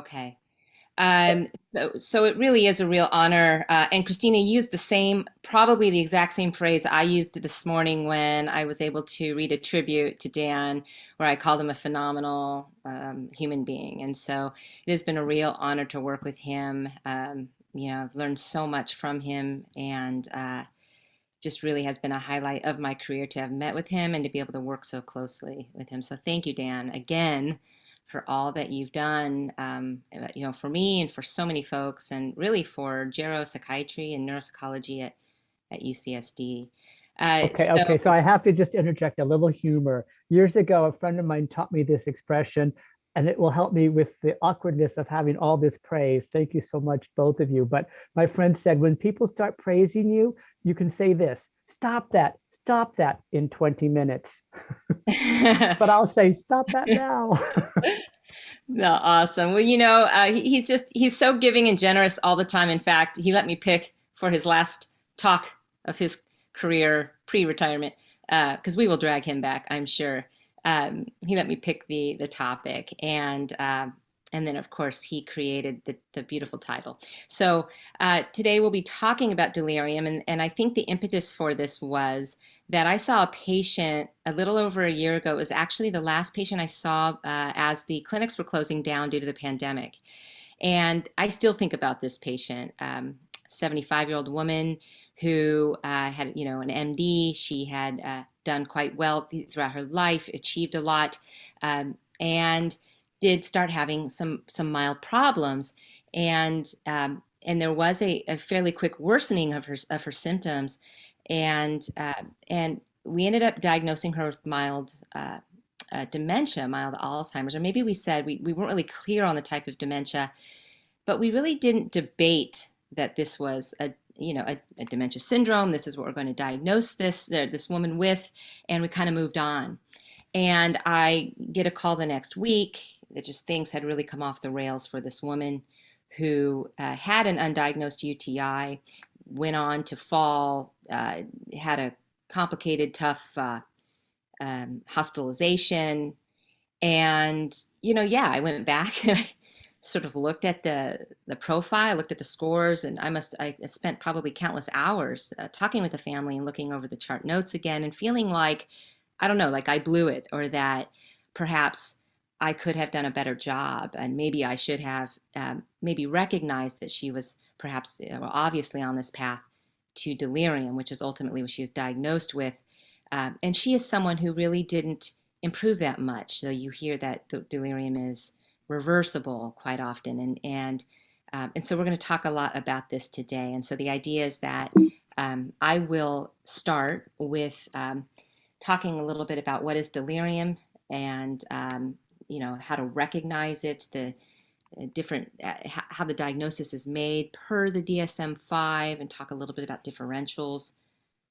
Okay. So it really is a real honor. And Christina used the same, probably the exact same phrase I used this morning when I was able to read a tribute to Dan, where I called him a phenomenal human being. And so it has been a real honor to work with him. I've learned so much from him, and just really has been a highlight of my career to have met with him and to be able to work so closely with him. So thank you, Dan, again for all that you've done, for me and for so many folks, and really for geropsychiatry and neuropsychology at UCSD. Okay, okay. So I have to just interject a little humor. Years ago, a friend of mine taught me this expression, and it will help me with the awkwardness of having all this praise. Thank you so much, both of you. But my friend said, when people start praising you, you can say this, stop that in 20 minutes. But I'll say, stop that now. No, awesome. Well, he's so giving and generous all the time. In fact, he let me pick for his last talk of his career pre-retirement, because we will drag him back, I'm sure. He let me pick the topic, and then of course he created the beautiful title. So today we'll be talking about delirium, and I think the impetus for this was that I saw a patient a little over a year ago. It was actually the last patient I saw as the clinics were closing down due to the pandemic. And I still think about this patient, 75-year-old woman who had, an MD. She had done quite well throughout her life, achieved a lot, and did start having some mild problems. And there was a fairly quick worsening of her symptoms, and we ended up diagnosing her with mild dementia, mild Alzheimer's, or maybe we said we weren't really clear on the type of dementia, but we really didn't debate that this was a dementia syndrome. This is what we're going to diagnose this woman with, and we kind of moved on. And I get a call the next week that just things had really come off the rails for this woman who had an undiagnosed UTI, went on to fall, had a complicated, tough hospitalization. And, I went back and I sort of looked at the profile, looked at the scores, and I spent probably countless hours talking with the family and looking over the chart notes again and feeling like, I don't know, like I blew it, or that perhaps I could have done a better job, and maybe I should have maybe recognized that she was perhaps obviously on this path to delirium, which is ultimately what she was diagnosed with. And she is someone who really didn't improve that much. So you hear that the delirium is reversible quite often, and so we're going to talk a lot about this today. And so the idea is that I will start with talking a little bit about what is delirium, and how to recognize it, the different how the diagnosis is made per the DSM-5, and talk a little bit about differentials,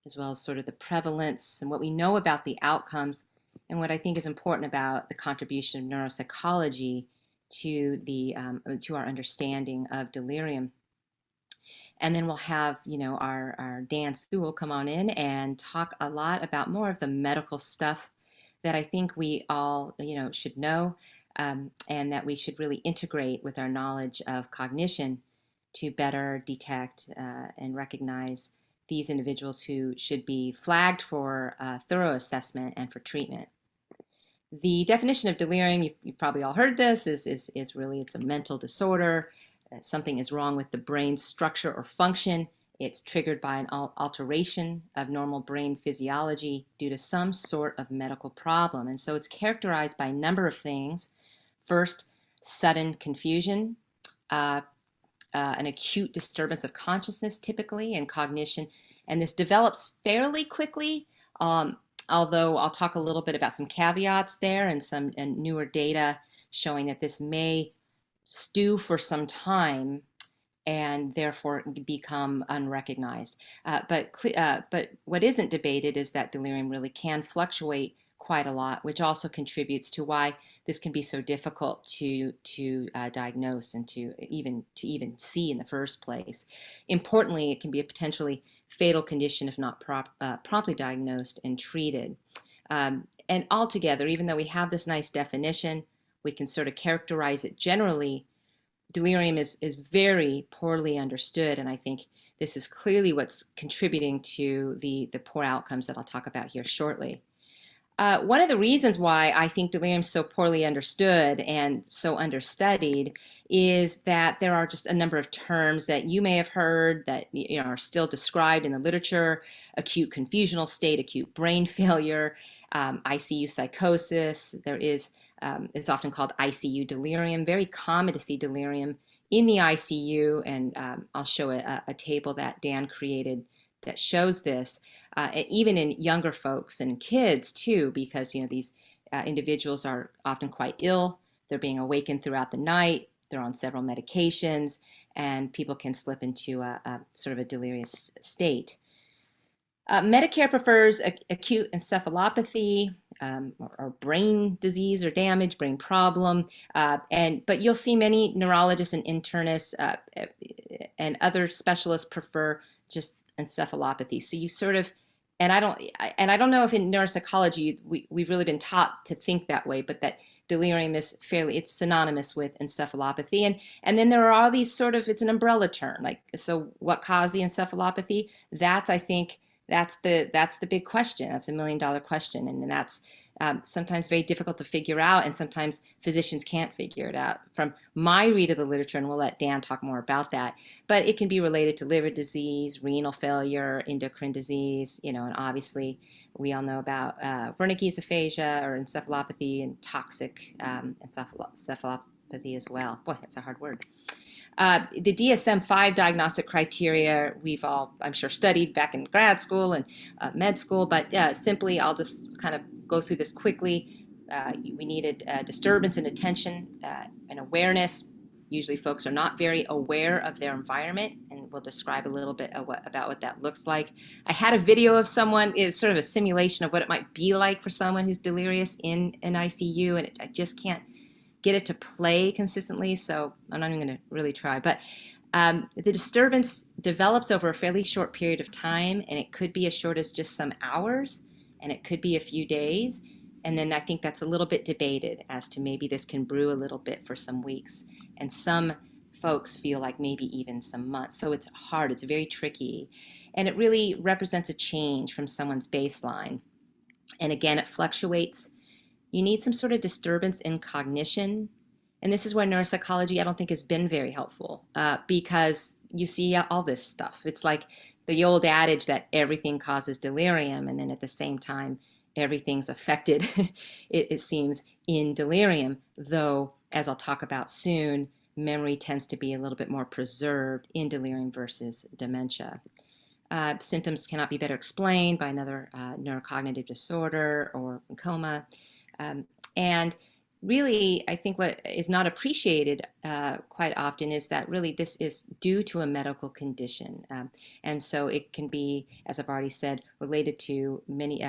as well as sort of the prevalence and what we know about the outcomes, and what I think is important about the contribution of neuropsychology to to our understanding of delirium. And then we'll have, our Dan Sewell come on in and talk a lot about more of the medical stuff that I think we all, should know, and that we should really integrate with our knowledge of cognition to better detect and recognize these individuals who should be flagged for thorough assessment and for treatment. The definition of delirium, you've probably all heard this, is really, it's a mental disorder. Something is wrong with the brain's structure or function. It's triggered by an alteration of normal brain physiology due to some sort of medical problem. And so it's characterized by a number of things. First, sudden confusion, an acute disturbance of consciousness typically, and cognition. And this develops fairly quickly, although I'll talk a little bit about some caveats there and some newer data showing that this may stew for some time and therefore become unrecognized. But what isn't debated is that delirium really can fluctuate quite a lot, which also contributes to why this can be so difficult to diagnose and to even see in the first place. Importantly, it can be a potentially fatal condition if not promptly diagnosed and treated. And altogether, even though we have this nice definition, we can sort of characterize it generally. delirium is very poorly understood, and I think this is clearly what's contributing to the poor outcomes that I'll talk about here shortly. One of the reasons why I think delirium is so poorly understood and so understudied is that there are just a number of terms that you may have heard that are still described in the literature: acute confusional state, acute brain failure, ICU psychosis. There is, it's often called ICU delirium. Very common to see delirium in the ICU, and I'll show a table that Dan created that shows this. Even in younger folks and kids too, because these individuals are often quite ill. They're being awakened throughout the night. They're on several medications, and people can slip into a sort of a delirious state. Medicare prefers acute encephalopathy, or brain disease or damage, brain problem, but you'll see many neurologists and internists and other specialists prefer just encephalopathy. So you sort of, and I don't know if in neuropsychology we've really been taught to think that way, but that delirium is it's synonymous with encephalopathy. And then there are all these sort of, it's an umbrella term. Like, so what caused the encephalopathy? I think that's the big question. That's $1 million question. And that's sometimes very difficult to figure out, and sometimes physicians can't figure it out. From my read of the literature, and we'll let Dan talk more about that, but it can be related to liver disease, renal failure, endocrine disease, and obviously we all know about Wernicke's aphasia or encephalopathy, and toxic encephalopathy as well. Boy, that's a hard word. The DSM-5 diagnostic criteria we've all, I'm sure, studied back in grad school and med school, but simply I'll just kind of go through this quickly. We needed disturbance in attention and awareness. Usually folks are not very aware of their environment, and we'll describe a little bit about what that looks like. I had a video of someone, it was sort of a simulation of what it might be like for someone who's delirious in an ICU, and I just can't get it to play consistently, so I'm not even going to really try. But the disturbance develops over a fairly short period of time, and it could be as short as just some hours, and it could be a few days. And then I think that's a little bit debated as to maybe this can brew a little bit for some weeks. And some folks feel like maybe even some months. So it's hard, it's very tricky. And it really represents a change from someone's baseline. And again, it fluctuates. You need some sort of disturbance in cognition. And this is where neuropsychology, I don't think, has been very helpful because you see all this stuff. It's like the old adage that everything causes delirium, and then at the same time, everything's affected, it seems, in delirium, though, as I'll talk about soon, memory tends to be a little bit more preserved in delirium versus dementia. Symptoms cannot be better explained by another neurocognitive disorder or coma. And really, I think what is not appreciated quite often is that really this is due to a medical condition. And so it can be, as I've already said, related to many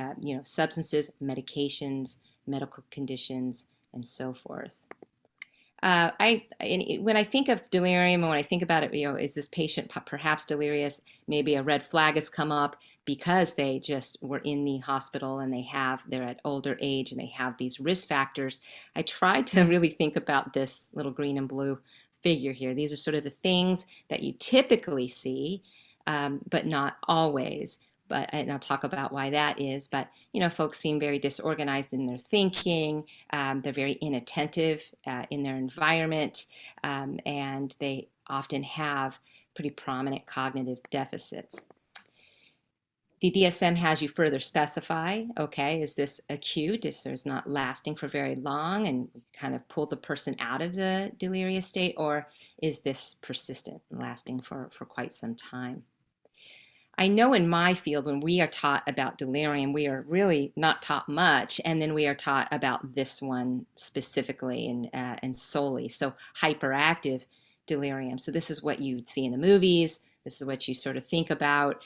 substances, medications, medical conditions, and so forth. When I think of delirium, and when I think about it, is this patient perhaps delirious? Maybe a red flag has come up because they just were in the hospital and they're at older age and they have these risk factors. I tried to really think about this little green and blue figure here. These are sort of the things that you typically see, but not always. And I'll talk about why that is. But, folks seem very disorganized in their thinking. They're very inattentive in their environment. And they often have pretty prominent cognitive deficits. The DSM has you further specify, okay, is this acute? Is this not lasting for very long and kind of pulled the person out of the delirious state? Or is this persistent and lasting for quite some time? I know in my field, when we are taught about delirium, we are really not taught much, and then we are taught about this one specifically and solely. So hyperactive delirium. So this is what you would see in the movies. This is what you sort of think about.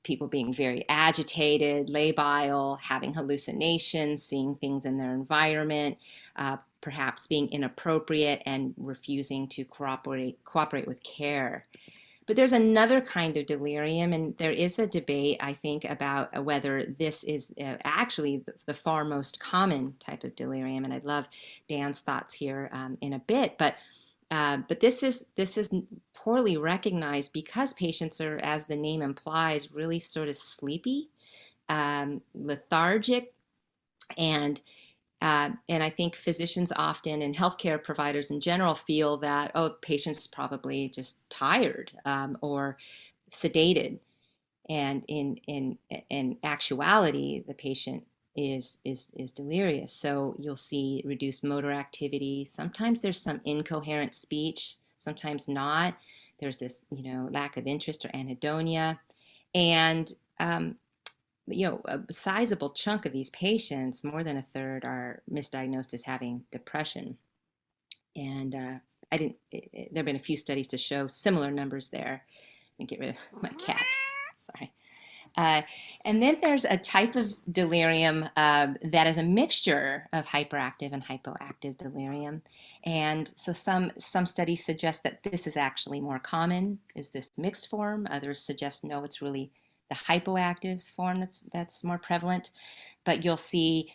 People being very agitated, labile, having hallucinations, seeing things in their environment, perhaps being inappropriate and refusing to cooperate with care. But there's another kind of delirium, and there is a debate, I think, about whether this is actually the far most common type of delirium, and I'd love Dan's thoughts here in a bit. But But this is poorly recognized because patients are, as the name implies, really sort of sleepy, lethargic, and I think physicians often and healthcare providers in general feel that, oh, patient's probably just tired or sedated. And in actuality, the patient is delirious. So you'll see reduced motor activity. Sometimes there's some incoherent speech, sometimes not. There's this, lack of interest or anhedonia. And a sizable chunk of these patients, more than a third, are misdiagnosed as having depression. And there have been a few studies to show similar numbers there. Let me get rid of my cat. Sorry. And then there's a type of delirium that is a mixture of hyperactive and hypoactive delirium. And so some studies suggest that this is actually more common, is this mixed form. Others suggest no, it's really the hypoactive form that's more prevalent. But you'll see,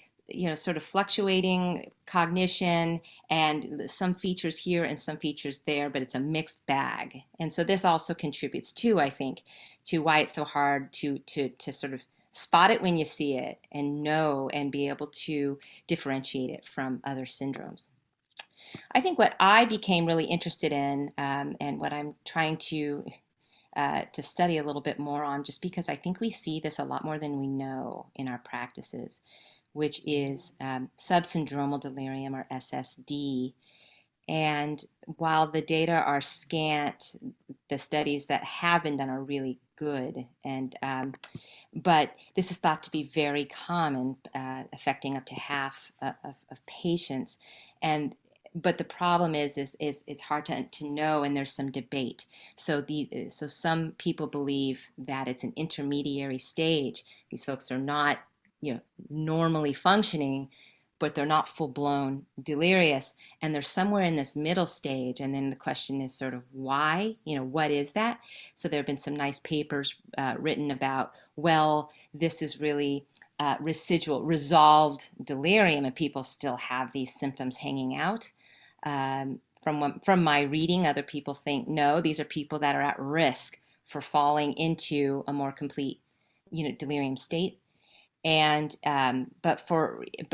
sort of fluctuating cognition and some features here and some features there, but it's a mixed bag. And so this also contributes too, I think, to why it's so hard to sort of spot it when you see it and know and be able to differentiate it from other syndromes. I think what I became really interested in and what I'm trying to study a little bit more on, just because I think we see this a lot more than we know in our practices, which is subsyndromal delirium, or SSD. And while the data are scant, the studies that have been done are really good. And but this is thought to be very common, affecting up to half of patients. But the problem is it's hard to know, and there's some debate. So some people believe that it's an intermediary stage. These folks are not, normally functioning, but they're not full-blown delirious, and they're somewhere in this middle stage. And then the question is sort of why, what is that? So there have been some nice papers written about, well, this is really residual, resolved delirium, and people still have these symptoms hanging out. From my reading, other people think, no, these are people that are at risk for falling into a more complete, delirium state. And but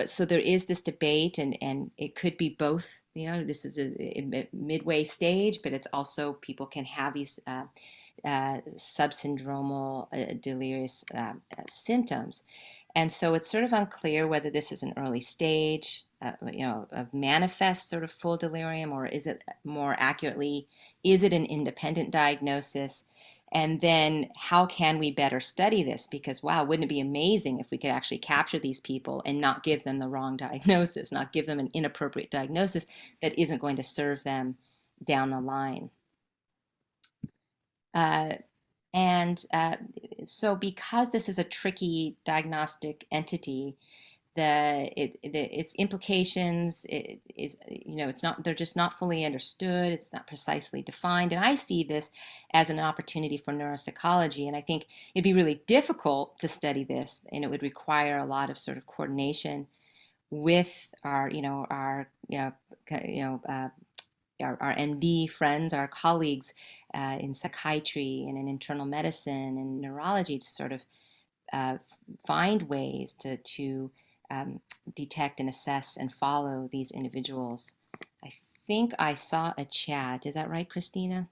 so there is this debate, and it could be both. This is a midway stage, but it's also, people can have these subsyndromal delirious symptoms. And so it's sort of unclear whether this is an early stage, of manifest sort of full delirium, or is it more accurately, is it an independent diagnosis? And then how can we better study this? Because, wow, wouldn't it be amazing if we could actually capture these people and not give them the wrong diagnosis, not give them an inappropriate diagnosis that isn't going to serve them down the line. So because this is a tricky diagnostic entity, its implications they're just not fully understood. It's not precisely defined, and I see this as an opportunity for neuropsychology. And I think it'd be really difficult to study this, and it would require a lot of sort of coordination with our MD friends, our colleagues in psychiatry and in internal medicine and neurology, to sort of find ways to detect and assess and follow these individuals. I think I saw a chat. Is that right, Christina?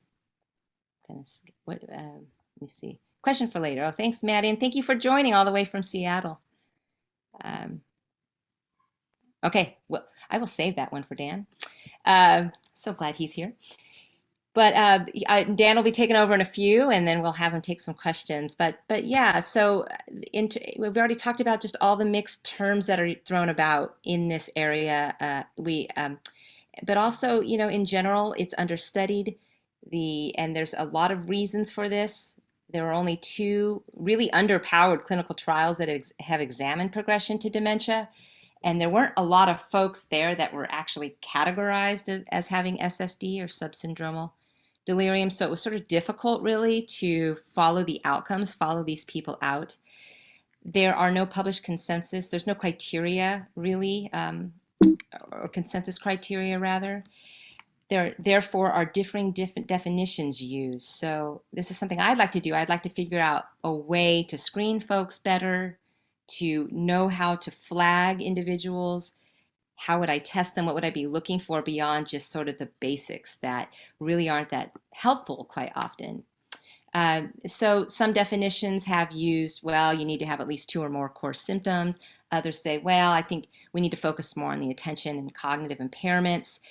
Let me see. Question for later. Oh, thanks, Maddie, and thank you for joining all the way from Seattle. Okay, well, I will save that one for Dan. So glad he's here. But Dan will be taking over in a few, and then we'll have him take some questions. But yeah, so we've already talked about just all the mixed terms that are thrown about in this area. But also, in general, it's understudied. And there's a lot of reasons for this. There are only 2 really underpowered clinical trials that have examined progression to dementia. And there weren't a lot of folks there that were actually categorized as having SSD or subsyndromal delirium. So it was sort of difficult, really, to follow the outcomes, follow these people out. There are no published consensus. There's no criteria, really, or consensus criteria, rather. There therefore are different definitions used. So this is something I'd like to do. I'd like to figure out a way to screen folks better, to know how to flag individuals. How would I test them? What would I be looking for beyond just sort of the basics that really aren't that helpful quite often? So some definitions have used, well, you need to have at least 2 or more core symptoms. Others say, well, I think we need to focus more on the attention and cognitive impairments.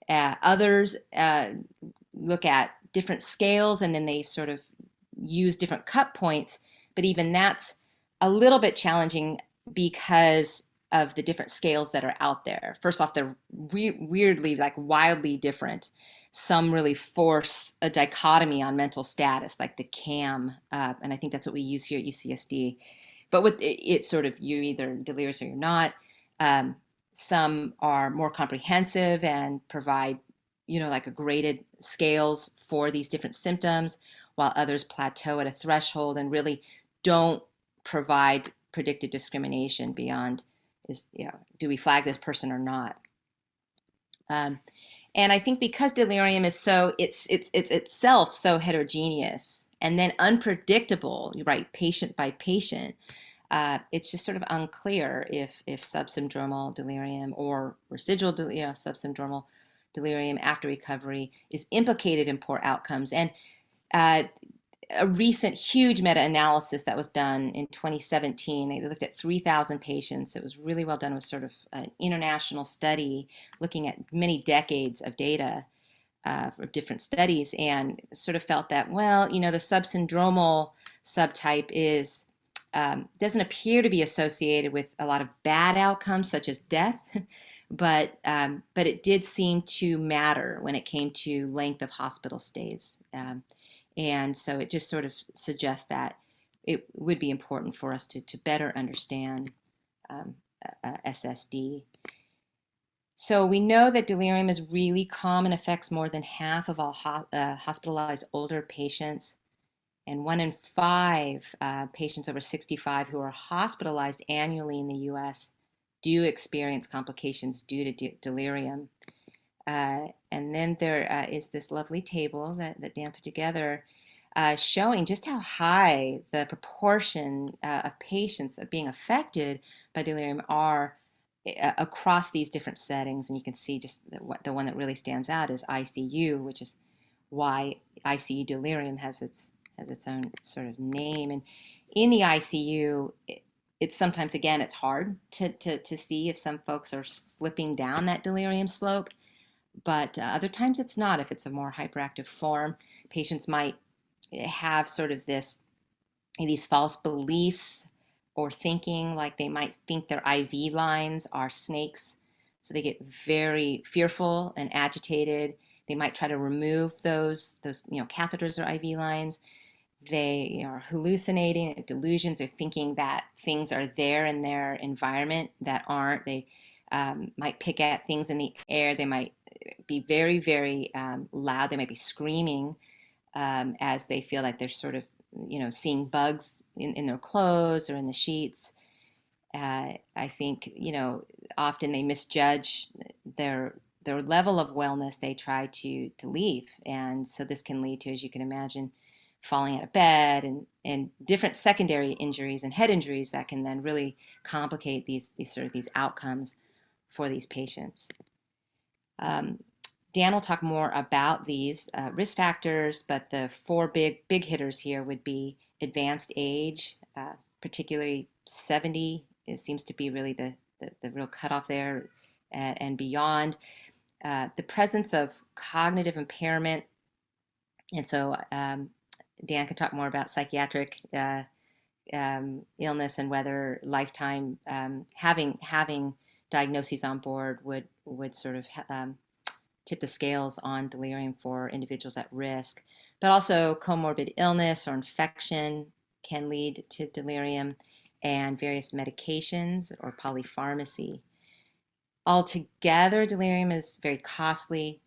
Others look at different scales, and then they sort of use different cut points. But even that's a little bit challenging because of the different scales that are out there. First off, they're weirdly, like wildly different. Some really force a dichotomy on mental status, like the CAM, and I think that's what we use here at UCSD. But with it's sort of, you're either delirious or you're not. Some are more comprehensive and provide, like a graded scales for these different symptoms, while others plateau at a threshold and really don't provide predictive discrimination beyond do we flag this person or not? And I think because delirium is it's itself so heterogeneous and then unpredictable, right, patient by patient, it's just sort of unclear if subsyndromal delirium or residual, subsyndromal delirium after recovery is implicated in poor outcomes. And a recent huge meta-analysis that was done in 2017, they looked at 3,000 patients. It was really well done. It was sort of an international study looking at many decades of data of different studies, and sort of felt that, well, the subsyndromal subtype is doesn't appear to be associated with a lot of bad outcomes such as death, but it did seem to matter when it came to length of hospital stays. And so it just sort of suggests that it would be important for us to better understand SSD. So we know that delirium is really common, affects more than half of all hospitalized older patients, and 1 in 5 patients over 65 who are hospitalized annually in the US do experience complications due to delirium. And then there is this lovely table that Dan put together showing just how high the proportion of patients being affected by delirium are across these different settings. And you can see just the one that really stands out is ICU, which is why ICU delirium has its own sort of name. And in the ICU, it's sometimes, again, it's hard to see if some folks are slipping down that delirium slope. But other times it's not. If it's a more hyperactive form, patients might have sort of these false beliefs or thinking, like they might think their IV lines are snakes. So they get very fearful and agitated. They might try to remove those catheters or IV lines. They are hallucinating, delusions, or thinking that things are there in their environment that aren't. They might pick at things in the air. They might be very, very loud. They might be screaming as they feel like they're sort of, seeing bugs in their clothes or in the sheets. I think, often they misjudge their level of wellness. They try to leave. And so this can lead to, as you can imagine, falling out of bed and different secondary injuries and head injuries that can then really complicate these outcomes for these patients. Dan will talk more about these risk factors, but the 4 big hitters here would be advanced age, particularly 70. It seems to be really the real cutoff there, and beyond. The presence of cognitive impairment, and so Dan can talk more about psychiatric illness and whether lifetime having diagnoses on board would sort of tip the scales on delirium for individuals at risk. But also comorbid illness or infection can lead to delirium, and various medications or polypharmacy. Altogether, delirium is very costly.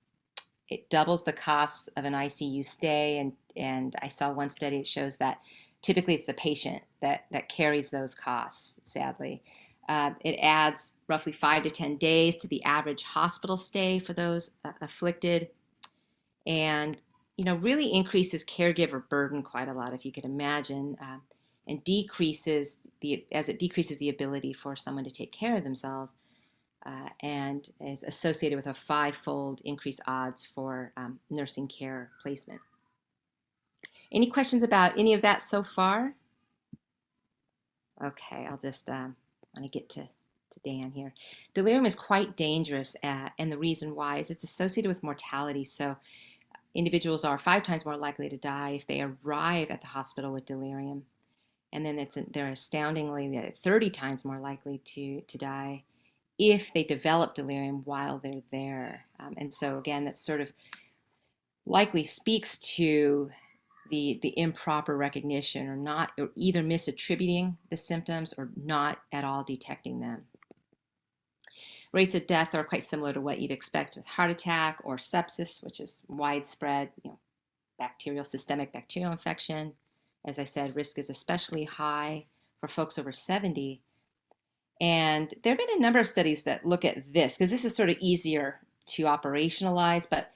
It doubles the costs of an ICU stay, and I saw one study that shows that typically it's the patient that carries those costs, sadly. It adds roughly 5 to 10 days to the average hospital stay for those afflicted, and really increases caregiver burden quite a lot, if you could imagine, and as it decreases the ability for someone to take care of themselves, and is associated with a 5-fold increased odds for nursing care placement. Any questions about any of that so far? Okay, I'll just want to get to Dan here. Delirium is quite dangerous, and the reason why is it's associated with mortality. So individuals are 5 times more likely to die if they arrive at the hospital with delirium. And then they're astoundingly 30 times more likely to die if they develop delirium while they're there. And so again, that sort of likely speaks to the improper recognition, or either misattributing the symptoms or not at all detecting them. Rates of death are quite similar to what you'd expect with heart attack or sepsis, which is widespread, systemic bacterial infection. As I said, risk is especially high for folks over 70. And there have been a number of studies that look at this, because this is sort of easier to operationalize, but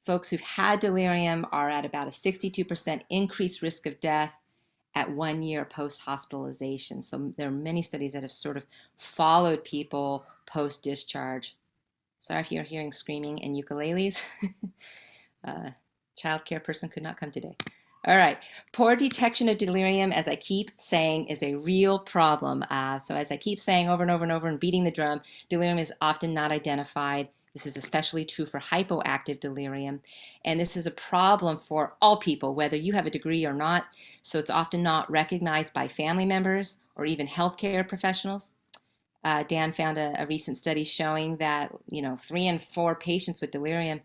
folks who've had delirium are at about a 62% increased risk of death at 1 year post-hospitalization. So there are many studies that have sort of followed people post-discharge. Sorry if you're hearing screaming and ukuleles. Child care person could not come today. All right, poor detection of delirium, as I keep saying, is a real problem. So as I keep saying over and over and over and beating the drum, delirium is often not identified. This is especially true for hypoactive delirium. And this is a problem for all people, whether you have a degree or not. So it's often not recognized by family members or even healthcare professionals. Dan found a recent study showing that 3 in 4 patients with delirium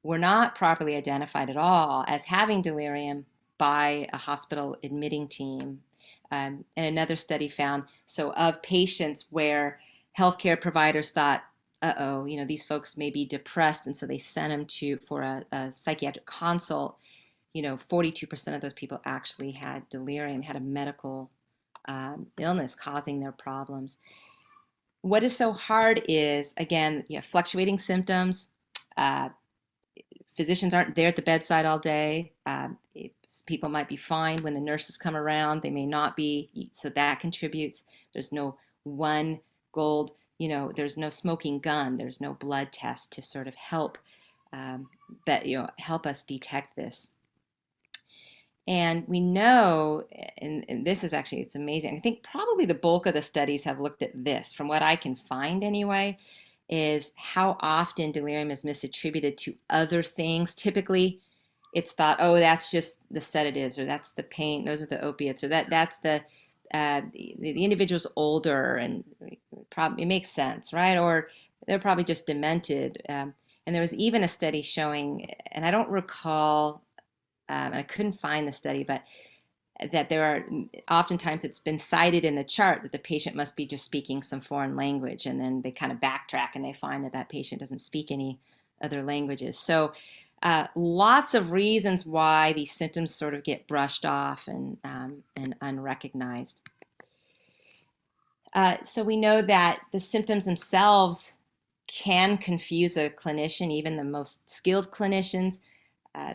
were not properly identified at all as having delirium by a hospital admitting team. And another study found, so of patients where healthcare providers thought, these folks may be depressed, and so they sent them for a psychiatric consult, 42% of those people actually had delirium, had a medical illness causing their problems. What is so hard is, again, fluctuating symptoms. Physicians aren't there at the bedside all day. People might be fine when the nurses come around. They may not be, so that contributes. There's no one gold, there's no smoking gun. There's no blood test to sort of help, help us detect this. And we know, and this is actually, it's amazing. I think probably the bulk of the studies have looked at this, from what I can find anyway, is how often delirium is misattributed to other things. Typically, it's thought, that's just the sedatives, or that's the pain, those are the opiates, or that's the individual's older, and probably it makes sense, right? Or they're probably just demented. And there was even a study showing, and I don't recall, and I couldn't find the study, but that there are oftentimes it's been cited in the chart that the patient must be just speaking some foreign language, and then they kind of backtrack and they find that that patient doesn't speak any other languages. So lots of reasons why these symptoms sort of get brushed off and unrecognized. So we know that the symptoms themselves can confuse a clinician, even the most skilled clinicians.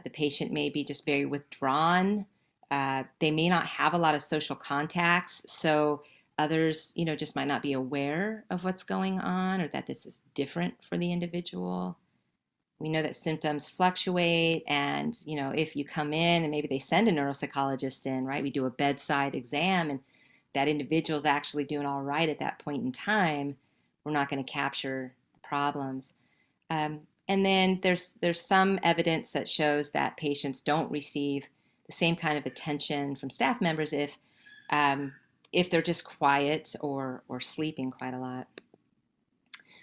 The patient may be just very withdrawn. They may not have a lot of social contacts, so others, just might not be aware of what's going on, or that this is different for the individual. We know that symptoms fluctuate, and if you come in and maybe they send a neuropsychologist in, right? We do a bedside exam, and that individual's actually doing all right at that point in time. We're not going to capture the problems. And then there's some evidence that shows that patients don't receive the same kind of attention from staff members if they're just quiet or sleeping quite a lot.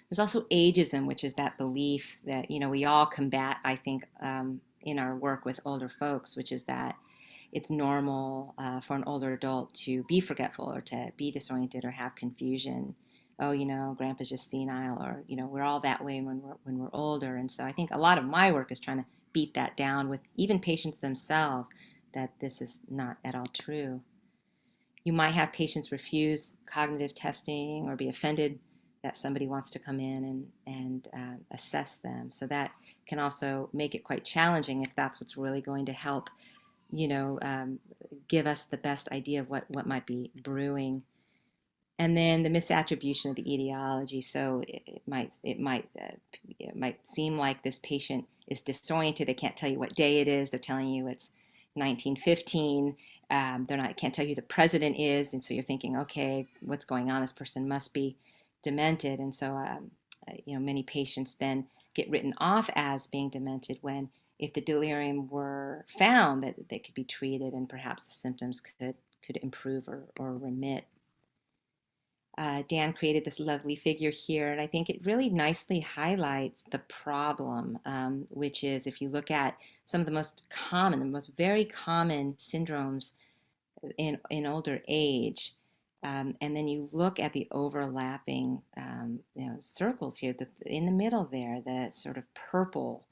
There's also ageism, which is that belief that we all combat, I think, in our work with older folks, which is that it's normal for an older adult to be forgetful or to be disoriented or have confusion. Grandpa's just senile, or we're all that way when we're older. And so I think a lot of my work is trying to beat that down with even patients themselves, that this is not at all true. You might have patients refuse cognitive testing or be offended that somebody wants to come in and assess them. So that can also make it quite challenging if that's what's really going to help, you know, give us the best idea of what might be brewing. And then the misattribution of the etiology. So it might seem like this patient is disoriented. They can't tell you what day it is. They're telling you it's 1915. They're not can't tell you who the president is, and so you're thinking, okay, what's going on? This person must be demented. And so many patients then get written off as being demented when, if the delirium were found, that they could be treated and perhaps the symptoms could improve or remit. Dan created this lovely figure here, and I think it really nicely highlights the problem, which is, if you look at some of the most very common syndromes in older age, and then you look at the overlapping circles here, in the middle there, the sort of purple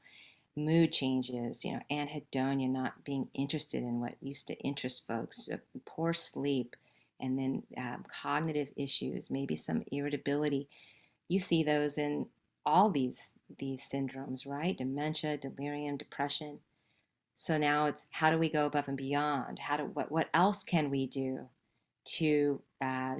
mood changes, anhedonia, not being interested in what used to interest folks, poor sleep, and then cognitive issues, maybe some irritability. You see those in all these syndromes, right? Dementia, delirium, depression. So now it's, how do we go above and beyond? What else can we do to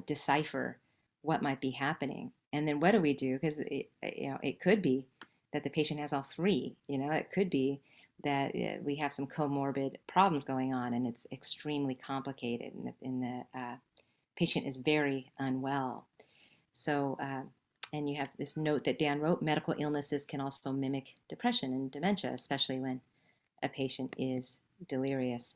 decipher what might be happening? And then what do we do? Because it could be that the patient has all three. It could be that we have some comorbid problems going on, and it's extremely complicated, and the patient is very unwell. So, and you have this note that Dan wrote: medical illnesses can also mimic depression and dementia, especially when a patient is delirious.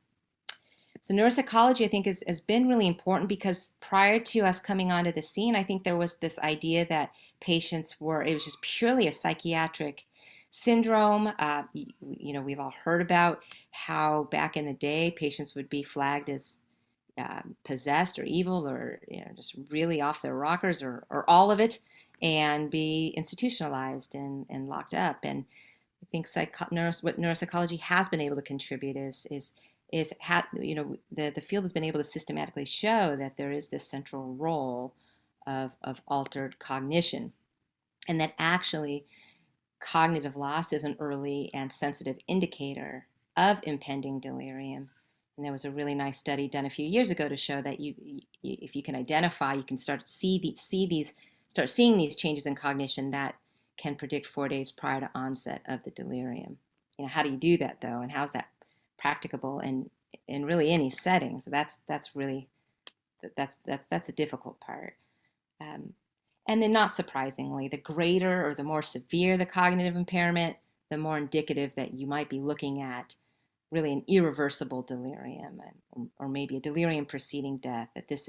So neuropsychology, I think, has been really important, because prior to us coming onto the scene, I think there was this idea that it was just purely a psychiatric syndrome. We've all heard about how back in the day patients would be flagged as possessed or evil, or just really off their rockers, or all of it, and be institutionalized and locked up. And I think what neuropsychology has been able to contribute is the field has been able to systematically show that there is this central role of altered cognition, and that actually cognitive loss is an early and sensitive indicator of impending delirium. And there was a really nice study done a few years ago to show that if you can identify, you can start seeing these changes in cognition that can predict 4 days prior to onset of the delirium. How do you do that, though, and how's that practicable in really any setting? So that's a difficult part. And then, not surprisingly, the greater or the more severe the cognitive impairment, the more indicative that you might be looking at really an irreversible delirium, or maybe a delirium preceding death, that this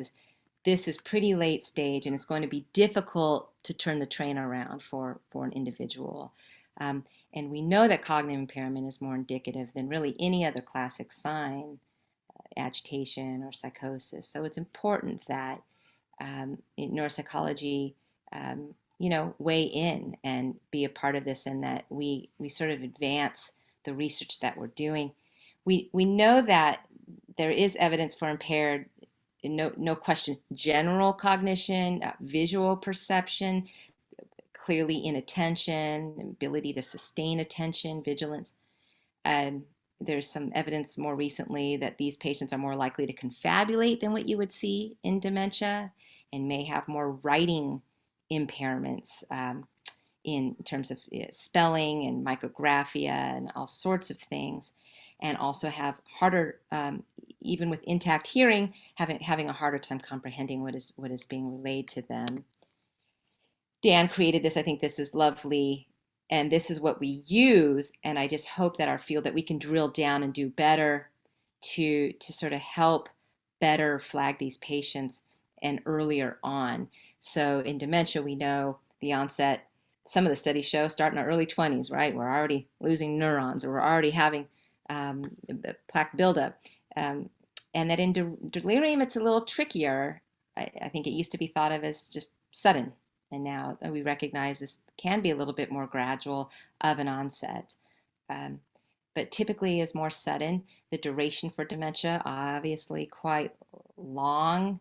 is pretty late stage, and it's going to be difficult to turn the train around for an individual. And we know that cognitive impairment is more indicative than really any other classic sign, agitation or psychosis. So it's important that in neuropsychology, weigh in and be a part of this, and that we sort of advance the research that we're doing. We know that there is evidence for impaired, no question, general cognition, visual perception, clearly inattention, ability to sustain attention, vigilance. There's some evidence more recently that these patients are more likely to confabulate than what you would see in dementia, and may have more writing impairments in terms of spelling and micrographia and all sorts of things, and also have harder, even with intact hearing, having a harder time comprehending what is being relayed to them. Dan created this. I think this is lovely, and this is what we use. And I just hope that our field, that we can drill down and do better to sort of help better flag these patients and earlier on. So in dementia, we know the onset, some of the studies show, start in our early 20s, right? We're already losing neurons, or we're already having plaque buildup. And that in delirium, it's a little trickier. I think it used to be thought of as just sudden. And now we recognize this can be a little bit more gradual of an onset. but typically is more sudden. The duration for dementia, obviously quite long.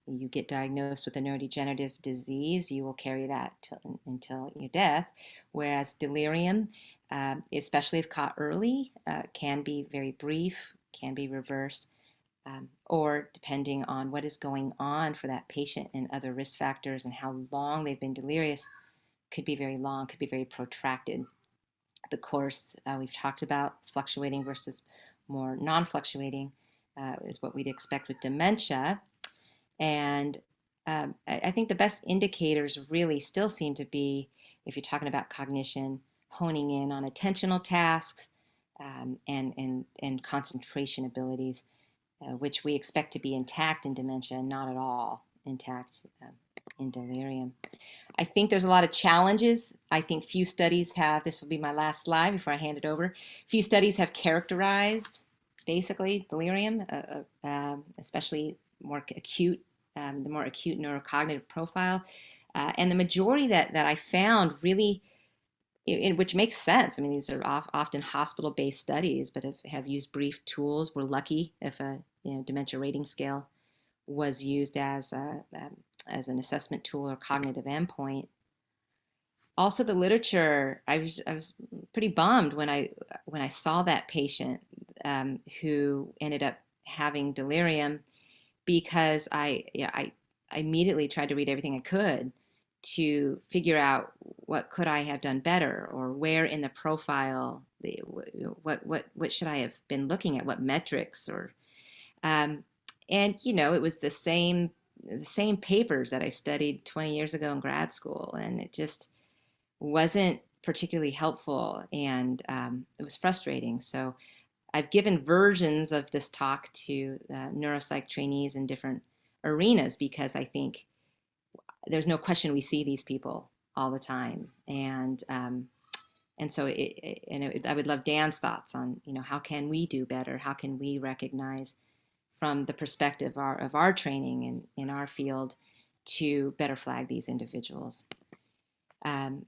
You get diagnosed with a neurodegenerative disease, you will carry that until your death. Whereas delirium, especially if caught early, can be very brief, can be reversed, or depending on what is going on for that patient and other risk factors and how long they've been delirious, could be very long, could be very protracted. The course we've talked about, fluctuating versus more non-fluctuating, is what we'd expect with dementia. And I think the best indicators really still seem to be, if you're talking about cognition, honing in on attentional tasks and concentration abilities, which we expect to be intact in dementia, not at all intact in delirium. I think there's a lot of challenges. I think few studies have, this will be my last slide before I hand it over, few studies have characterized basically delirium, especially more acute, the more acute neurocognitive profile. And the majority that I found really, which makes sense. I mean, these are often hospital-based studies, but have used brief tools. We're lucky if a dementia rating scale was used as an assessment tool or cognitive endpoint. Also, the literature, I was pretty bummed when I saw that patient who ended up having delirium, because I immediately tried to read everything I could to figure out what could I have done better, or where in the profile, what should I have been looking at, what metrics, or and it was the same papers that I studied 20 years ago in grad school, and it just wasn't particularly helpful, and it was frustrating. So I've given versions of this talk to neuropsych trainees in different arenas, because I think there's no question we see these people all the time, and so I would love Dan's thoughts on how can we do better, how can we recognize from the perspective of our training in our field to better flag these individuals. And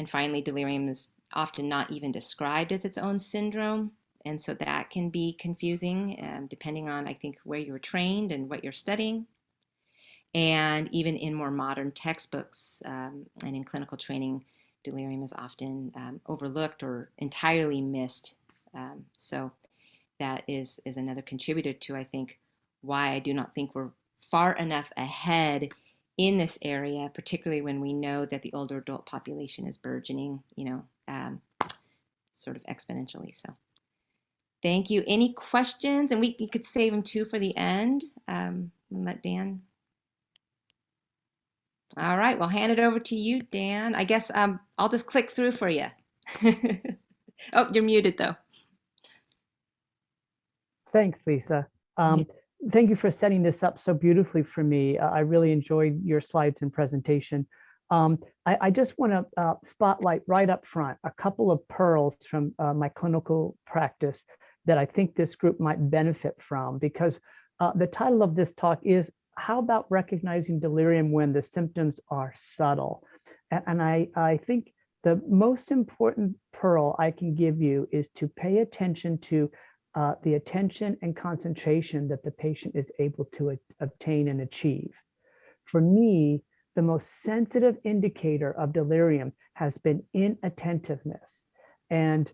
finally, delirium is often not even described as its own syndrome, and so that can be confusing depending on, I think, where you were trained and what you're studying. And even in more modern textbooks and in clinical training, delirium is often overlooked or entirely missed. So that is another contributor to, I think, why I do not think we're far enough ahead in this area, particularly when we know that the older adult population is burgeoning, sort of exponentially. So thank you. Any questions? And we could save them too for the end. Let Dan. All right, well, hand it over to you, Dan. I guess I'll just click through for you. Oh, you're muted though. Thanks, Lisa. Thank you for setting this up so beautifully for me. I really enjoyed your slides and presentation. I just want to spotlight right up front a couple of pearls from my clinical practice that I think this group might benefit from, because the title of this talk is "How about recognizing delirium when the symptoms are subtle?" And I think the most important pearl I can give you is to pay attention to the attention and concentration that the patient is able to obtain and achieve. For me, the most sensitive indicator of delirium has been inattentiveness. And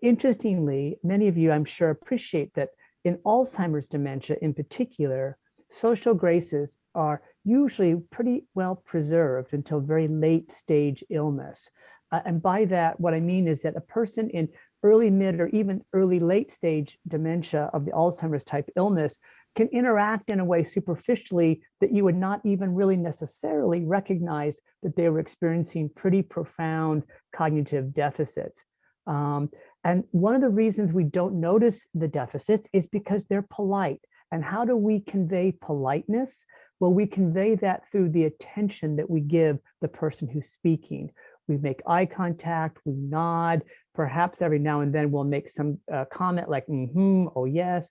interestingly, many of you, I'm sure, appreciate that in Alzheimer's dementia in particular, social graces are usually pretty well preserved until very late stage illness. And by that, what I mean is that a person in early, mid, or even early late stage dementia of the Alzheimer's type illness can interact in a way superficially that you would not even really necessarily recognize that they were experiencing pretty profound cognitive deficits. And one of the reasons we don't notice the deficits is because they're polite. And how do we convey politeness? Well, we convey that through the attention that we give the person who's speaking. We make eye contact, we nod, perhaps every now and then we'll make some comment like, mm-hmm, oh yes.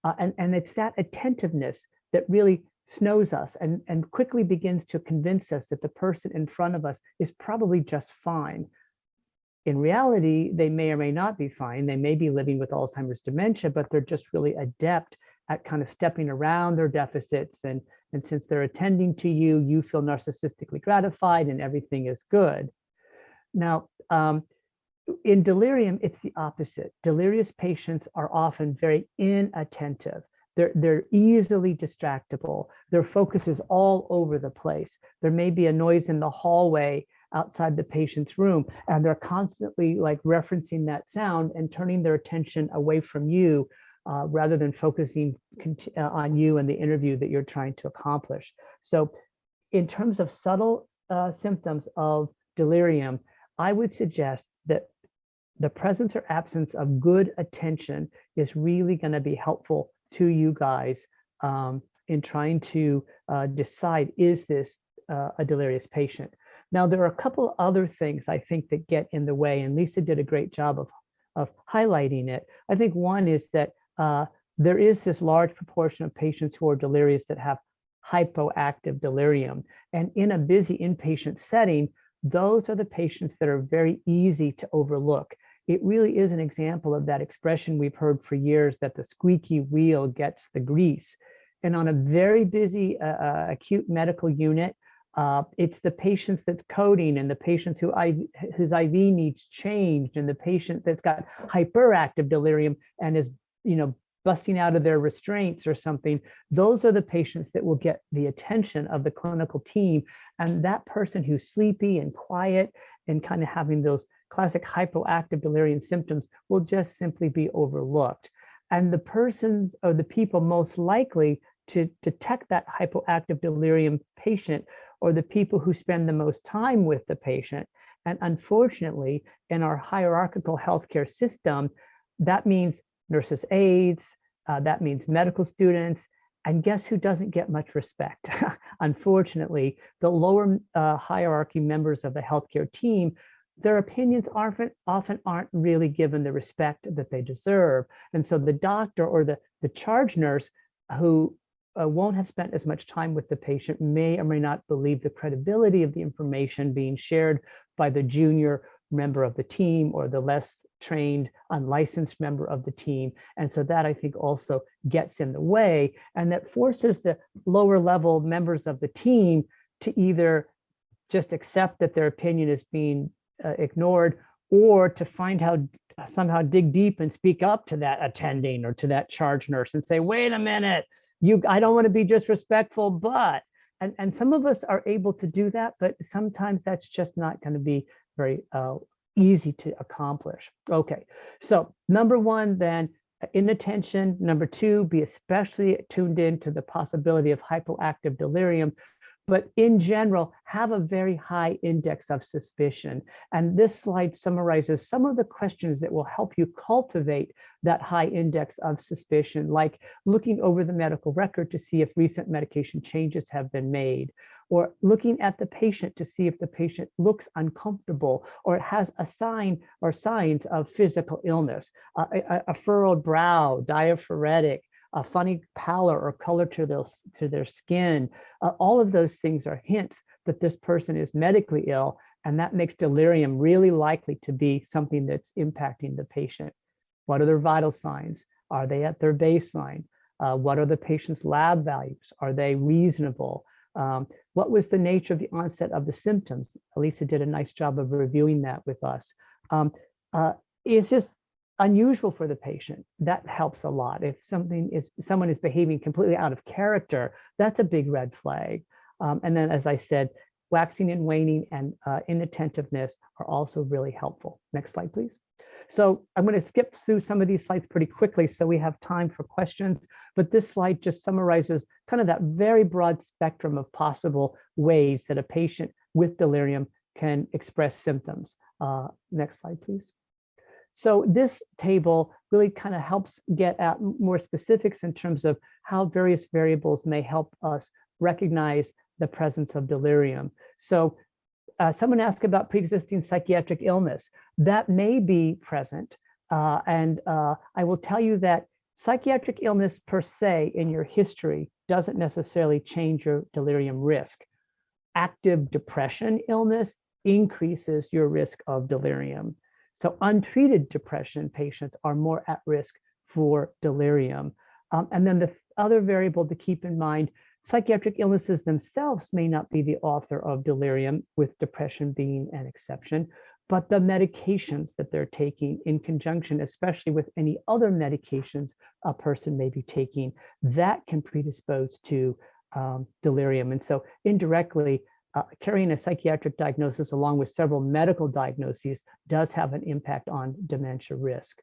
And it's that attentiveness that really snows us and quickly begins to convince us that the person in front of us is probably just fine. in reality, they may or may not be fine. They may be living with Alzheimer's dementia, but they're just really adept at kind of stepping around their deficits. And since they're attending to you, you feel narcissistically gratified and everything is good. Now, in delirium, it's the opposite. Delirious patients are often very inattentive. They're easily distractible. Their focus is all over the place. There may be a noise in the hallway outside the patient's room, and they're constantly like referencing that sound and turning their attention away from you rather than focusing on you and the interview that you're trying to accomplish. So in terms of subtle symptoms of delirium, I would suggest that the presence or absence of good attention is really going to be helpful to you guys in trying to decide, is this a delirious patient? Now, there are a couple other things I think that get in the way, and Lisa did a great job of highlighting it. I think one is that there is this large proportion of patients who are delirious that have hypoactive delirium. And in a busy inpatient setting, those are the patients that are very easy to overlook. It really is an example of that expression we've heard for years, that the squeaky wheel gets the grease. And on a very busy acute medical unit, it's the patients that's coding and the patients whose IV needs changed and the patient that's got hyperactive delirium and is, busting out of their restraints or something. Those are the patients that will get the attention of the clinical team. And that person who's sleepy and quiet and kind of having those classic hypoactive delirium symptoms will just simply be overlooked. And the persons or the people most likely to detect that hypoactive delirium patient or the people who spend the most time with the patient. And unfortunately, in our hierarchical healthcare system, that means nurses' aides, that means medical students, and guess who doesn't get much respect? Unfortunately, the lower hierarchy members of the healthcare team, their opinions often aren't really given the respect that they deserve. And so the doctor or the charge nurse who won't have spent as much time with the patient may or may not believe the credibility of the information being shared by the junior member of the team or the less trained, unlicensed member of the team. And so that I think also gets in the way, and that forces the lower level members of the team to either just accept that their opinion is being ignored, or to find how somehow dig deep and speak up to that attending or to that charge nurse and say, wait a minute, I don't want to be disrespectful, but, and some of us are able to do that, but sometimes that's just not going to be very easy to accomplish. Okay, so number one, then, inattention. Number two, be especially tuned in to the possibility of hypoactive delirium. But in general, have a very high index of suspicion. And this slide summarizes some of the questions that will help you cultivate that high index of suspicion, like looking over the medical record to see if recent medication changes have been made, or looking at the patient to see if the patient looks uncomfortable or has a sign or signs of physical illness, a furrowed brow, diaphoretic, a funny pallor or color to their skin. All of those things are hints that this person is medically ill, and that makes delirium really likely to be something that's impacting the patient. What are their vital signs? Are they at their baseline? What are the patient's lab values? Are they reasonable? What was the nature of the onset of the symptoms? Elisa did a nice job of reviewing that with us. It's just unusual for the patient. That helps a lot. If someone is behaving completely out of character, that's a big red flag. And then, as I said, waxing and waning and inattentiveness are also really helpful. Next slide, please. So I'm going to skip through some of these slides pretty quickly so we have time for questions. But this slide just summarizes kind of that very broad spectrum of possible ways that a patient with delirium can express symptoms. Next slide, please. So this table really kind of helps get at more specifics in terms of how various variables may help us recognize the presence of delirium. So someone asked about pre-existing psychiatric illness. That may be present. And I will tell you that psychiatric illness per se in your history doesn't necessarily change your delirium risk. Active depression illness increases your risk of delirium. So untreated depression patients are more at risk for delirium. And then the other variable to keep in mind, psychiatric illnesses themselves may not be the author of delirium, with depression being an exception, but the medications that they're taking in conjunction, especially with any other medications a person may be taking, that can predispose to delirium. And so indirectly, carrying a psychiatric diagnosis along with several medical diagnoses does have an impact on dementia risk.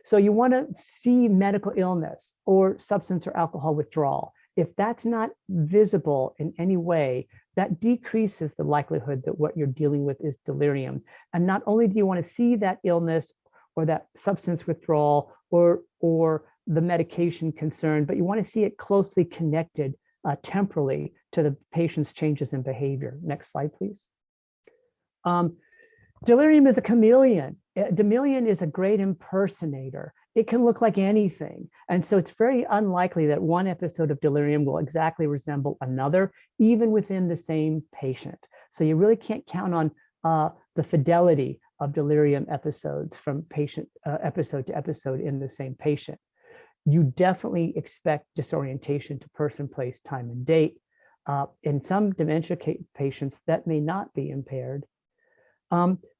So you want to see medical illness or substance or alcohol withdrawal. If that's not visible in any way, that decreases the likelihood that what you're dealing with is delirium. And not only do you want to see that illness or that substance withdrawal or the medication concern, but you want to see it closely connected temporally to the patient's changes in behavior. Next slide, please. Delirium is a chameleon. A chameleon is a great impersonator. It can look like anything. And so it's very unlikely that one episode of delirium will exactly resemble another, even within the same patient. So you really can't count on the fidelity of delirium episodes from patient episode to episode in the same patient. You definitely expect disorientation to person, place, time, and date. In some dementia patients, that may not be impaired.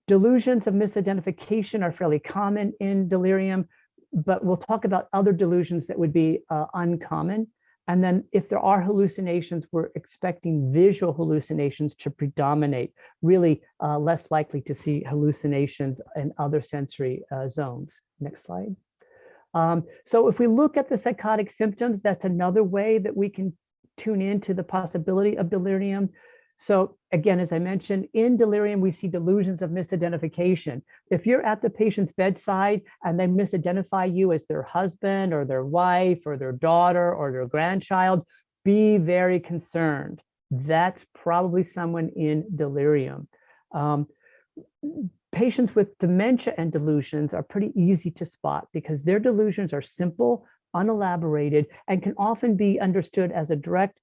Delusions of misidentification are fairly common in delirium, but we'll talk about other delusions that would be uncommon. And then if there are hallucinations, we're expecting visual hallucinations to predominate, really less likely to see hallucinations in other sensory zones. Next slide. So if we look at the psychotic symptoms, that's another way that we can tune into the possibility of delirium. So again, as I mentioned, in delirium, we see delusions of misidentification. If you're at the patient's bedside and they misidentify you as their husband or their wife or their daughter or their grandchild, be very concerned. That's probably someone in delirium. Patients with dementia and delusions are pretty easy to spot because their delusions are simple, unelaborated, and can often be understood as a direct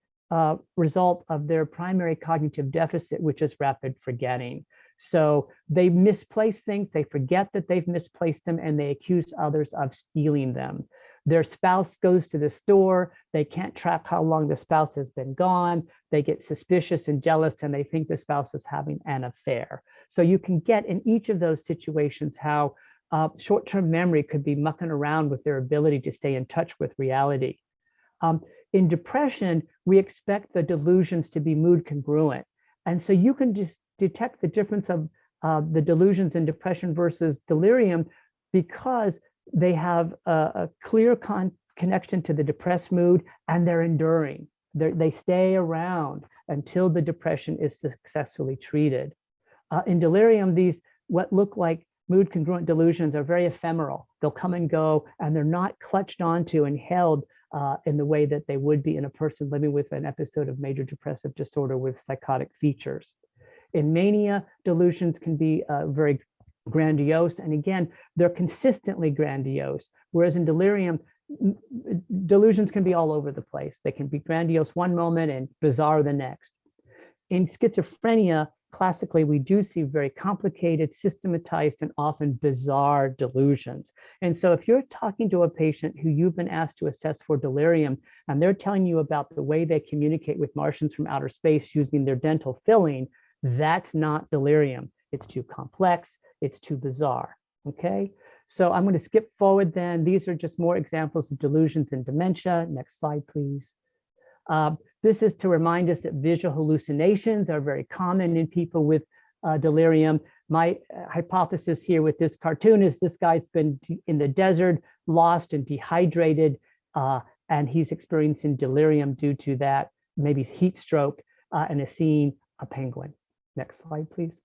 result of their primary cognitive deficit, which is rapid forgetting. So they misplace things, they forget that they've misplaced them, and they accuse others of stealing them. Their spouse goes to the store, they can't track how long the spouse has been gone, they get suspicious and jealous, and they think the spouse is having an affair. So you can get in each of those situations how short-term memory could be mucking around with their ability to stay in touch with reality. In depression, we expect the delusions to be mood congruent. And so you can just detect the difference of the delusions in depression versus delirium because they have a clear connection to the depressed mood and they're enduring. They stay around until the depression is successfully treated. In delirium, these what look like mood congruent delusions are very ephemeral. They'll come and go, and they're not clutched onto and held in the way that they would be in a person living with an episode of major depressive disorder with psychotic features. In mania, delusions can be very grandiose, and again, they're consistently grandiose, whereas in delirium, delusions can be all over the place. They can be grandiose one moment and bizarre the next. In schizophrenia, classically, we do see very complicated, systematized, and often bizarre delusions. And so if you're talking to a patient who you've been asked to assess for delirium, and they're telling you about the way they communicate with Martians from outer space using their dental filling, that's not delirium. It's too complex, it's too bizarre, okay? So I'm going to skip forward then. These are just more examples of delusions in dementia. Next slide, please. This is to remind us that visual hallucinations are very common in people with delirium. My hypothesis here with this cartoon is this guy's been in the desert, lost and dehydrated, and he's experiencing delirium due to that, maybe heat stroke, and is seeing a penguin. Next slide, please.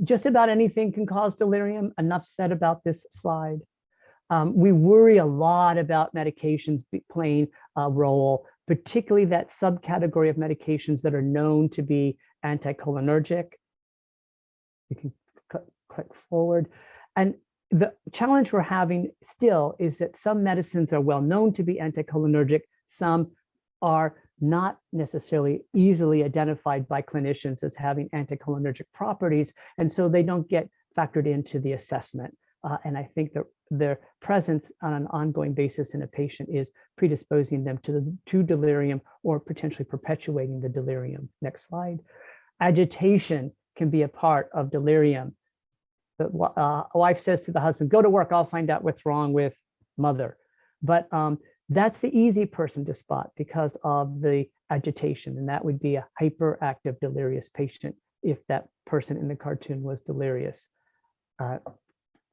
Just about anything can cause delirium. Enough said about this slide. We worry a lot about medications playing a role, particularly that subcategory of medications that are known to be anticholinergic. You can click forward. And the challenge we're having still is that some medicines are well known to be anticholinergic, some are not necessarily easily identified by clinicians as having anticholinergic properties, and so they don't get factored into the assessment. And I think that their presence on an ongoing basis in a patient is predisposing them to delirium or potentially perpetuating the delirium. Next slide. Agitation can be a part of delirium. The wife says to the husband, go to work, I'll find out what's wrong with mother. But that's the easy person to spot because of the agitation, and that would be a hyperactive delirious patient if that person in the cartoon was delirious.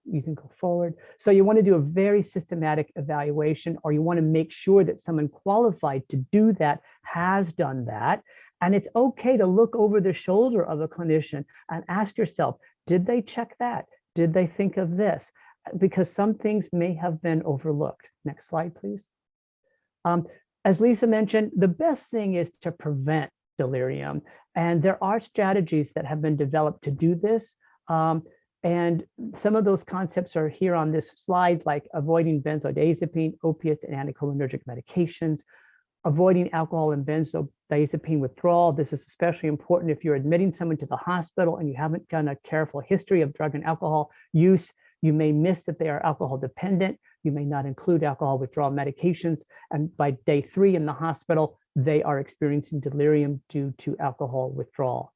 You can go forward. So you want to do a very systematic evaluation, or you want to make sure that someone qualified to do that has done that. And it's okay to look over the shoulder of a clinician and ask yourself, did they check that? Did they think of this? Because some things may have been overlooked. Next slide, please. As Lisa mentioned, the best thing is to prevent delirium. And there are strategies that have been developed to do this. And some of those concepts are here on this slide, like avoiding benzodiazepine, opiates, and anticholinergic medications, avoiding alcohol and benzodiazepine withdrawal. This is especially important if you're admitting someone to the hospital and you haven't done a careful history of drug and alcohol use. You may miss that they are alcohol dependent. You may not include alcohol withdrawal medications. And by day 3 in the hospital, they are experiencing delirium due to alcohol withdrawal.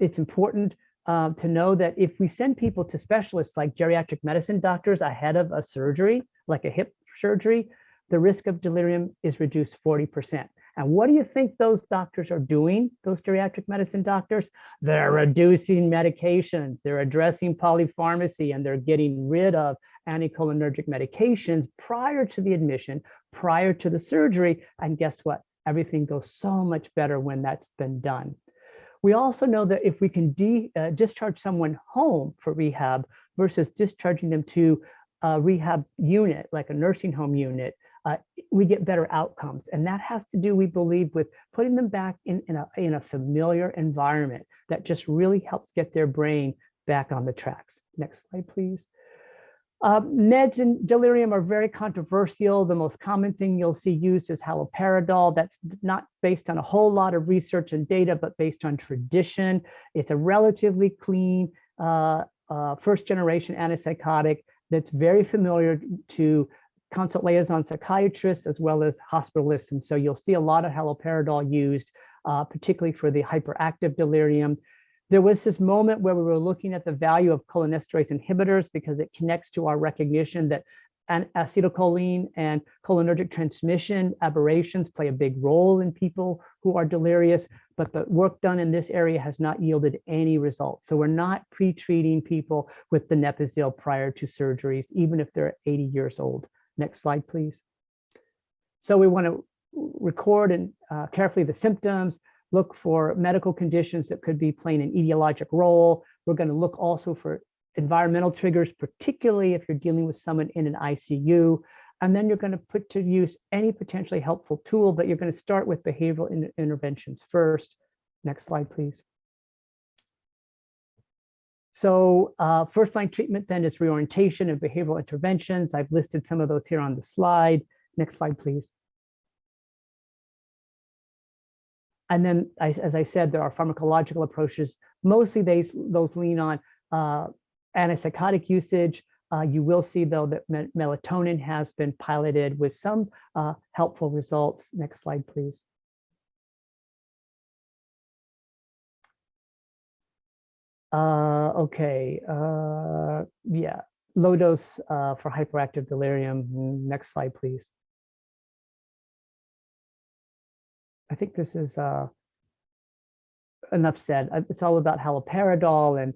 It's important to know that if we send people to specialists like geriatric medicine doctors ahead of a surgery, like a hip surgery, the risk of delirium is reduced 40%. And what do you think those doctors are doing, those geriatric medicine doctors? They're reducing medications, they're addressing polypharmacy, and they're getting rid of anticholinergic medications prior to the admission, prior to the surgery. And guess what? Everything goes so much better when that's been done. We also know that if we can discharge someone home for rehab versus discharging them to a rehab unit, like a nursing home unit, we get better outcomes. And that has to do, we believe, with putting them back in a familiar environment that just really helps get their brain back on the tracks. Next slide, please. Meds in delirium are very controversial. The most common thing you'll see used is haloperidol. That's not based on a whole lot of research and data, but based on tradition. It's a relatively clean first-generation antipsychotic that's very familiar to consult liaison psychiatrists as well as hospitalists. And so you'll see a lot of haloperidol used, particularly for the hyperactive delirium. There was this moment where we were looking at the value of cholinesterase inhibitors because it connects to our recognition that acetylcholine and cholinergic transmission aberrations play a big role in people who are delirious, but the work done in this area has not yielded any results. So we're not pre-treating people with donepezil prior to surgeries, even if they're 80 years old. Next slide, please. So we want to record and carefully the symptoms, look for medical conditions that could be playing an etiologic role. We're going to look also for environmental triggers, particularly if you're dealing with someone in an ICU. And then you're going to put to use any potentially helpful tool, but you're going to start with behavioral interventions first. Next slide, please. So first-line treatment then is reorientation and behavioral interventions. I've listed some of those here on the slide. Next slide, please. And then, as I said, there are pharmacological approaches. Mostly those lean on antipsychotic usage. You will see, though, that melatonin has been piloted with some helpful results. Next slide, please. Okay, yeah, low dose for hyperactive delirium. Next slide, please. I think this is enough said. It's all about haloperidol and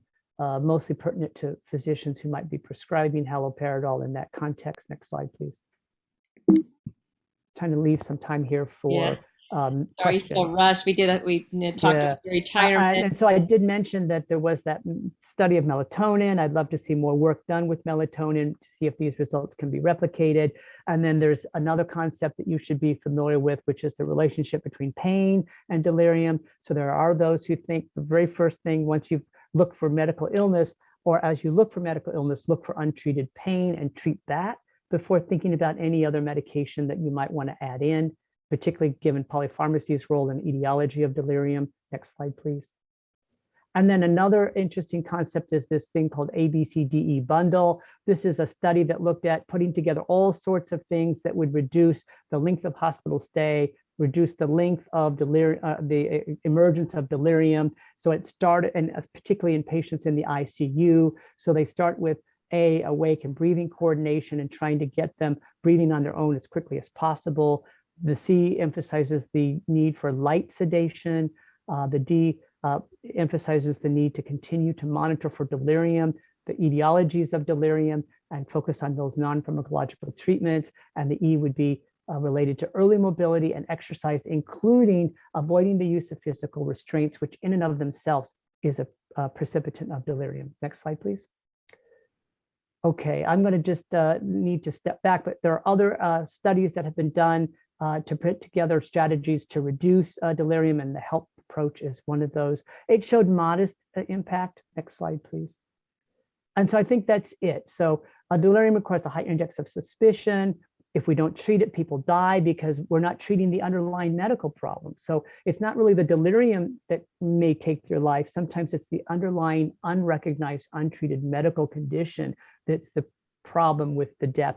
mostly pertinent to physicians who might be prescribing haloperidol in that context. Next slide, please. Trying to leave some time here for sorry for the rush. We talked about retirement. And so I did mention that there was that study of melatonin. I'd love to see more work done with melatonin to see if these results can be replicated. And then there's another concept that you should be familiar with, which is the relationship between pain and delirium. So there are those who think the very first thing, once you've looked for medical illness, or as you look for medical illness, look for untreated pain and treat that before thinking about any other medication that you might want to add in, particularly given polypharmacy's role in etiology of delirium. Next slide, please. And then another interesting concept is this thing called ABCDE Bundle. This is a study that looked at putting together all sorts of things that would reduce the length of hospital stay, reduce the length of delirium, the emergence of delirium. So it started, and particularly in patients in the ICU. So they start with awake and breathing coordination and trying to get them breathing on their own as quickly as possible. The C emphasizes the need for light sedation. The D emphasizes the need to continue to monitor for delirium, the etiologies of delirium, and focus on those non-pharmacological treatments. And the E would be related to early mobility and exercise, including avoiding the use of physical restraints, which in and of themselves is a precipitant of delirium. Next slide, please. Okay, I'm going to just need to step back, but there are other studies that have been done to put together strategies to reduce delirium, and the HELP approach is one of those. It showed modest impact. Next slide, please. And so I think that's it. So delirium requires a high index of suspicion. If we don't treat it, people die because we're not treating the underlying medical problem. So it's not really the delirium that may take your life. Sometimes it's the underlying unrecognized, untreated medical condition that's the problem with the death.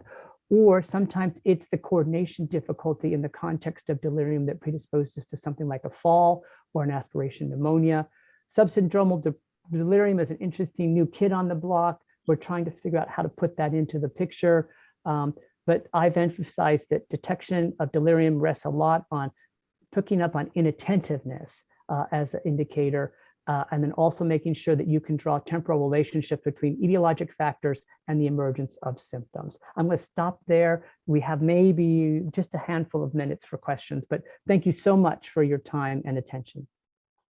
Or sometimes it's the coordination difficulty in the context of delirium that predisposes to something like a fall or an aspiration pneumonia. Subsyndromal delirium is an interesting new kid on the block. We're trying to figure out how to put that into the picture. But I've emphasized that detection of delirium rests a lot on picking up on inattentiveness as an indicator, and then also making sure that you can draw temporal relationship between etiologic factors and the emergence of symptoms. I'm going to stop there. We have maybe just a handful of minutes for questions, but thank you so much for your time and attention.